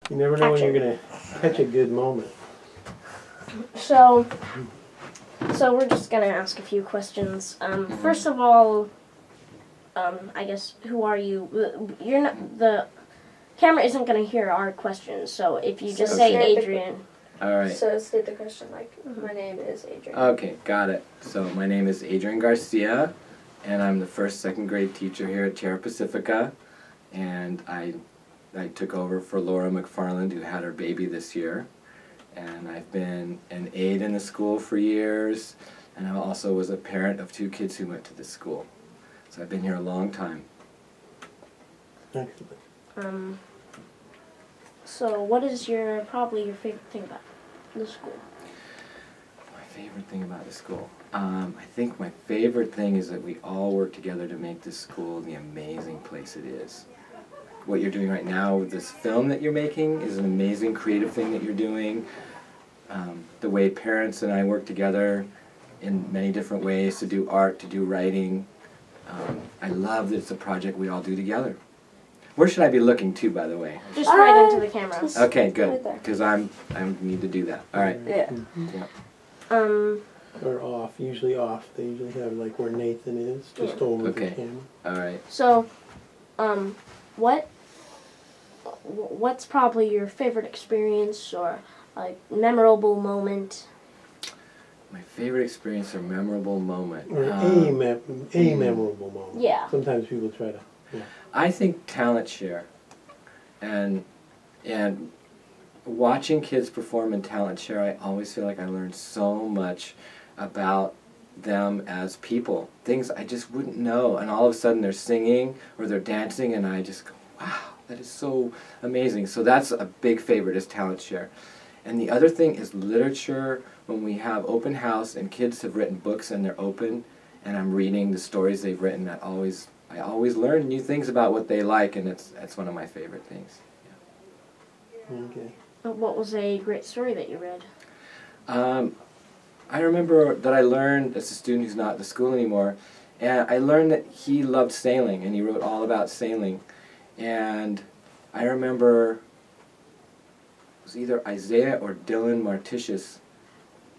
You never know when you're going to catch a good moment. So we're just gonna ask a few questions. First of all, I guess, who are you? You're not, the camera isn't gonna hear our questions, so if you just say Adrian. All right. So state the question like, my name is Adrian. Okay, got it. So my name is Adrian Garcia, and I'm the first second grade teacher here at Tierra Pacifica, and I took over for Laura McFarland, who had her baby this year. And I've been an aide in the school for years, and I also was a parent of 2 kids who went to this school. So I've been here a long time. Excellent. So what is probably your favorite thing about the school? My favorite thing about the school? I think my favorite thing is that we all work together to make this school the amazing place it is. What you're doing right now with this film that you're making is an amazing creative thing that you're doing. The way parents and I work together in many different ways to do art, to do writing. I love that it's a project we all do together. Where should I be looking to, by the way? Just right into the camera. Okay, good, because I need to do that. All right. Yeah. Or off, usually off. They usually have like where Nathan is, just over the camera. All right. So, what's probably your favorite experience or like memorable moment? My favorite experience or memorable moment? Or a memorable moment. Yeah. Sometimes people try to. Yeah. I think Talent Share, and watching kids perform in Talent Share, I always feel like I learned so much about them as people, things I just wouldn't know, and all of a sudden they're singing or they're dancing, and I just go, wow, that is so amazing. So that's a big favorite, is Talent Share. And the other thing is literature. When we have open house and kids have written books and they're open, and I'm reading the stories they've written, I always learn new things about what they like, and it's one of my favorite things. Yeah. Okay. What was a great story that you read? I remember that I learned, as a student who's not at the school anymore, and I learned that he loved sailing, and he wrote all about sailing. And I remember it was either Isaiah or Dylan Martitius.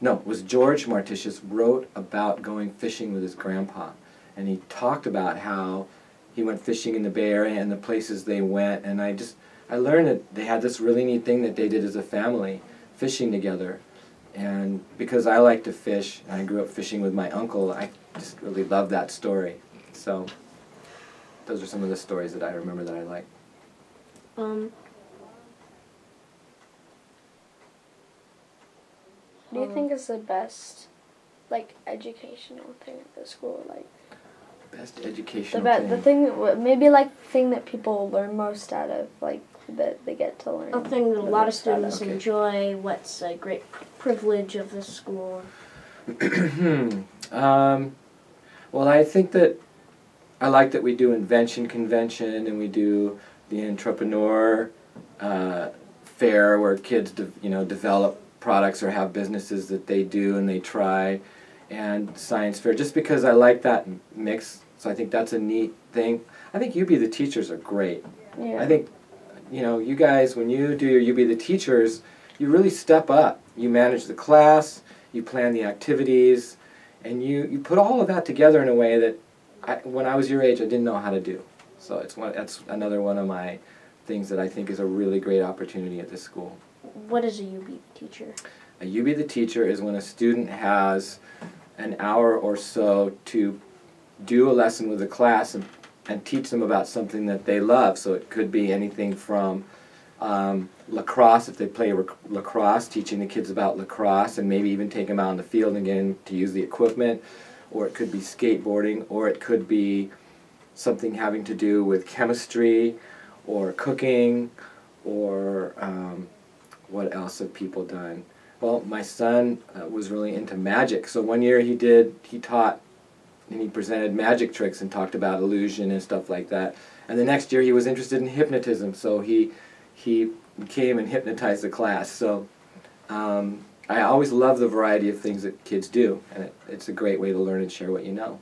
No, it was George Martitius wrote about going fishing with his grandpa. And he talked about how he went fishing in the Bay Area and the places they went. And I learned that they had this really neat thing that they did as a family, fishing together. And because I like to fish, and I grew up fishing with my uncle, I just really love that story. So those are some of the stories that I remember that I like. What do you think is the best, like, educational thing at the school? Like, best educational thing? The thing, maybe like the thing that people learn most out of, like, that they get to learn. A thing that a lot of students enjoy. What's a great privilege of the school? Well, I think that I like that we do Invention Convention, and we do the Entrepreneur Fair, where kids develop products or have businesses that they do and they try, and Science Fair, just because I like that mix. So I think that's a neat thing. I think UB the teachers are great. Yeah. I think, you guys, when you do your UB the teachers, you really step up. You manage the class, you plan the activities, and you put all of that together in a way that when I was your age, I didn't know how to do. So that's another one of my things that I think is a really great opportunity at this school. What is a UB teacher? A UB the teacher is when a student has an hour or so to do a lesson with the class and teach them about something that they love. So it could be anything from lacrosse, if they play lacrosse, teaching the kids about lacrosse, and maybe even take them out in the field and get them to use the equipment. Or it could be skateboarding, or it could be something having to do with chemistry or cooking, or what else have people done? Well, my son was really into magic, so one year he taught and he presented magic tricks and talked about illusion and stuff like that. And the next year he was interested in hypnotism, so he came and hypnotized the class. So I always love the variety of things that kids do, and it's a great way to learn and share what you know.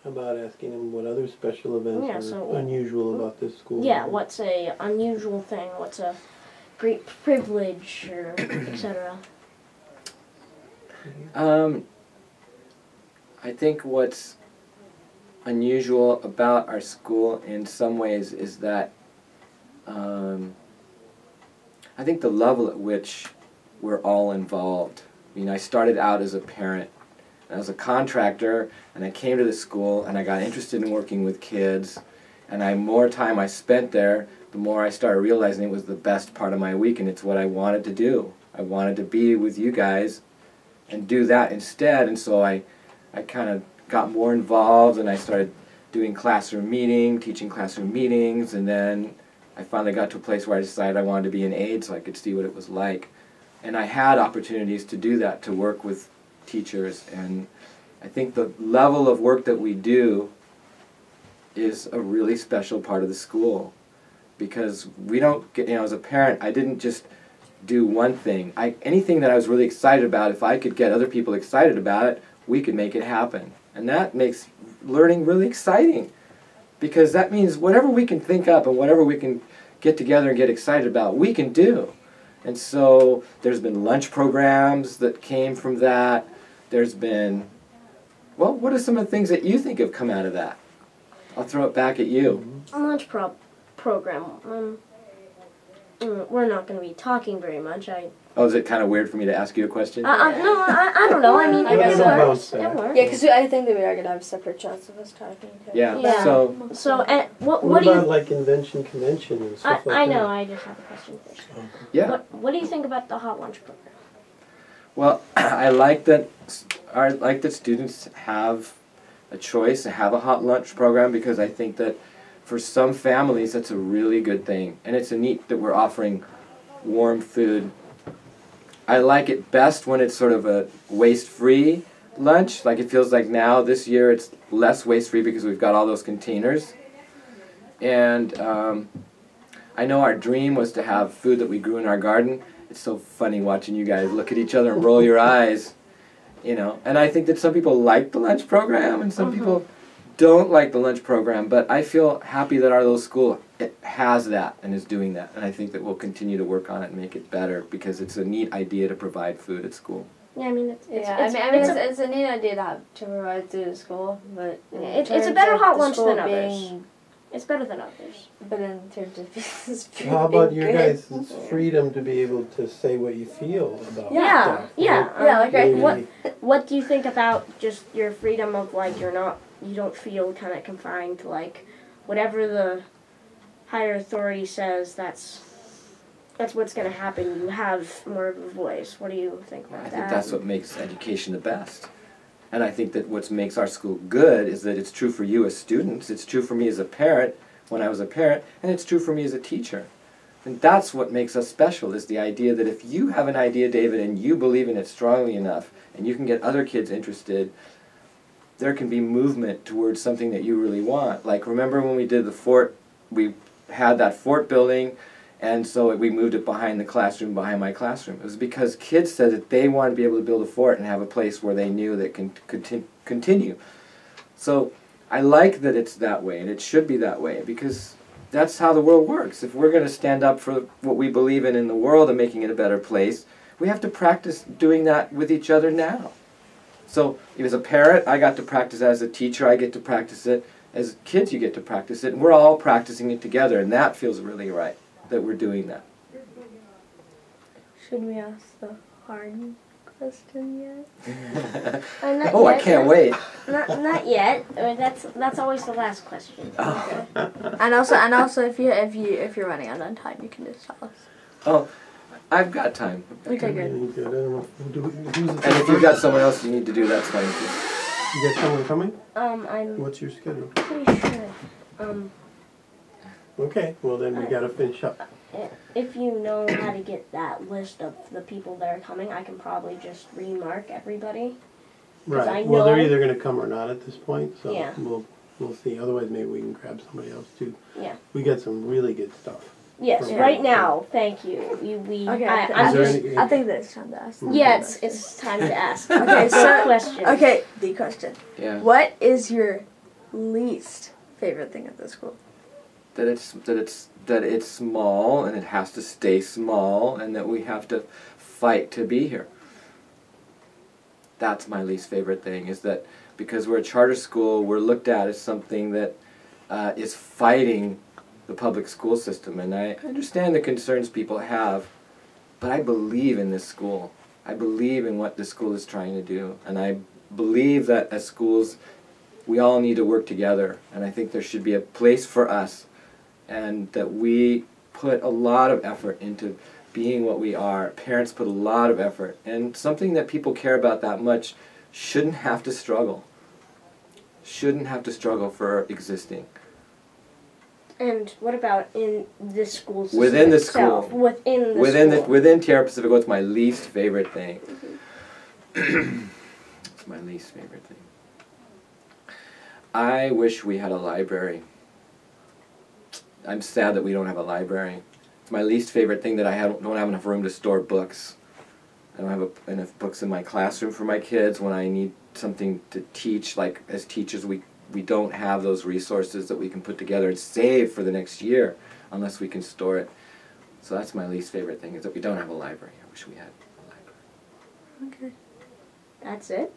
How about asking them what other special events Yeah, are so- unusual about this school? Yeah, what's a unusual thing? What's a great privilege, or etc. I think what's unusual about our school in some ways is that I think the level at which we're all involved. I mean, I started out as a parent, and I was a contractor, and I came to the school, and I got interested in working with kids, and the more time I spent there, the more I started realizing it was the best part of my week, and it's what I wanted to do. I wanted to be with you guys and do that instead, and so I kind of got more involved, and I started doing classroom meeting, teaching classroom meetings, and then I finally got to a place where I decided I wanted to be an aide so I could see what it was like. And I had opportunities to do that, to work with teachers, and I think the level of work that we do is a really special part of the school, because we don't get, as a parent, I didn't just do one thing. Anything that I was really excited about, if I could get other people excited about it, we could make it happen. And that makes learning really exciting, because that means whatever we can think up and whatever we can get together and get excited about, we can do. And so there's been lunch programs that came from that. There's been, well, what are some of the things that you think have come out of that? I'll throw it back at you. A lunch program. We're not going to be talking very much. Oh, is it kind of weird for me to ask you a question? No, I don't know. I mean, I guess it I'll works. bounce back. It works. Yeah, because I think that we are gonna have separate chats of us talking. Too. Yeah. Yeah. So What What do you? about like invention convention and stuff like that? I know. I just have a question first. yeah. What do you think about the hot lunch program? Well, I like that students have a choice and have a hot lunch program, because I think that for some families that's a really good thing, and it's neat that we're offering warm food. I like it best when it's sort of a waste-free lunch. Like, it feels like now this year it's less waste-free because we've got all those containers. And I know our dream was to have food that we grew in our garden. It's so funny watching you guys look at each other and roll your eyes, And I think that some people like the lunch program and some people don't like the lunch program. But I feel happy that our little school has that and is doing that. And I think that we'll continue to work on it and make it better, because it's a neat idea to provide food at school. Yeah, I mean, it's a neat idea to provide through the school, but it's a better hot lunch than others. It's better than others. But in terms of business, How about your guys' freedom to be able to say what you feel about stuff? What do you think about just your freedom of, like, you don't feel kind of confined to, like, whatever the higher authority says, that's what's going to happen. You have more of a voice. What do you think about that? I think that's what makes education the best. And I think that what makes our school good is that it's true for you as students, it's true for me as a parent when I was a parent, and it's true for me as a teacher. And that's what makes us special, is the idea that if you have an idea, David, and you believe in it strongly enough, and you can get other kids interested, there can be movement towards something that you really want. Like, remember when we did the fort, we had that fort building, and so we moved it behind the classroom, behind my classroom. It was because kids said that they wanted to be able to build a fort and have a place where they knew that can continue. So I like that it's that way, and it should be that way, because that's how the world works. If we're going to stand up for what we believe in the world and making it a better place, we have to practice doing that with each other now. So as a parent, I got to practice. As a teacher, I get to practice it. As kids, you get to practice it, and we're all practicing it together, and that feels really right, that we're doing that. Should we ask the hard question yet? Oh, I can't wait. Not yet. That's always the last question. Oh. And also, if you're running out of time, you can just tell us. Oh, I've got time. Okay, good. Really good. I don't know. Who's And if you've got someone else you need to do, that's fine too. You got someone coming? I'm What's your schedule? pretty sure. Okay, well then we gotta finish up. If you know how to get that list of the people that are coming, I can probably just remark everybody. Right. I Well, they're know- either gonna come or not at this point, so Yeah. we'll see. Otherwise, maybe we can grab somebody else too. Yeah. We got some really good stuff. Yes, Yeah. right now. Thank you. Okay, I'm Is there just. any- I think that it's time to ask. Yeah, it's time to ask. Okay, so question. Okay, the question. Yeah. What is your least favorite thing at the school? That it's small and it has to stay small and that we have to fight to be here. That's my least favorite thing, is that because we're a charter school, we're looked at as something that is fighting the public school system. And I understand the concerns people have, but I believe in this school. I believe in what this school is trying to do. And I believe that as schools, we all need to work together. And I think there should be a place for us, and that we put a lot of effort into being what we are. Parents put a lot of effort. And something that people care about that much shouldn't have to struggle. Shouldn't have to struggle for existing. And what about in this school system Within the itself? school. Within the school. Within Tierra Pacifico, it's my least favorite thing. It's my least favorite thing. I wish we had a library. I'm sad that we don't have a library. It's my least favorite thing that I don't have enough room to store books. I don't have enough books in my classroom for my kids when I need something to teach. Like, as teachers, we don't have those resources that we can put together and save for the next year unless we can store it. So that's my least favorite thing, is that we don't have a library. I wish we had a library. Okay. That's it?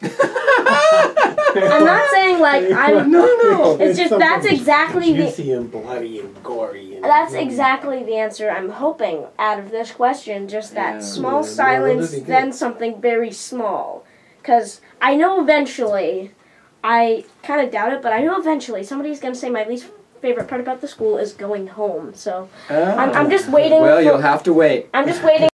I'm not saying like I'm... No. It's just that's exactly the... Juicy and bloody and gory. And That's exactly the answer I'm hoping out of this question. Just that Yeah. small Yeah, silence, that'd be good. then something very small. Because I know eventually, I kind of doubt it, but I know eventually somebody's going to say my least favorite part about the school is going home. So I'm just waiting Well, for... you'll have to wait. I'm just waiting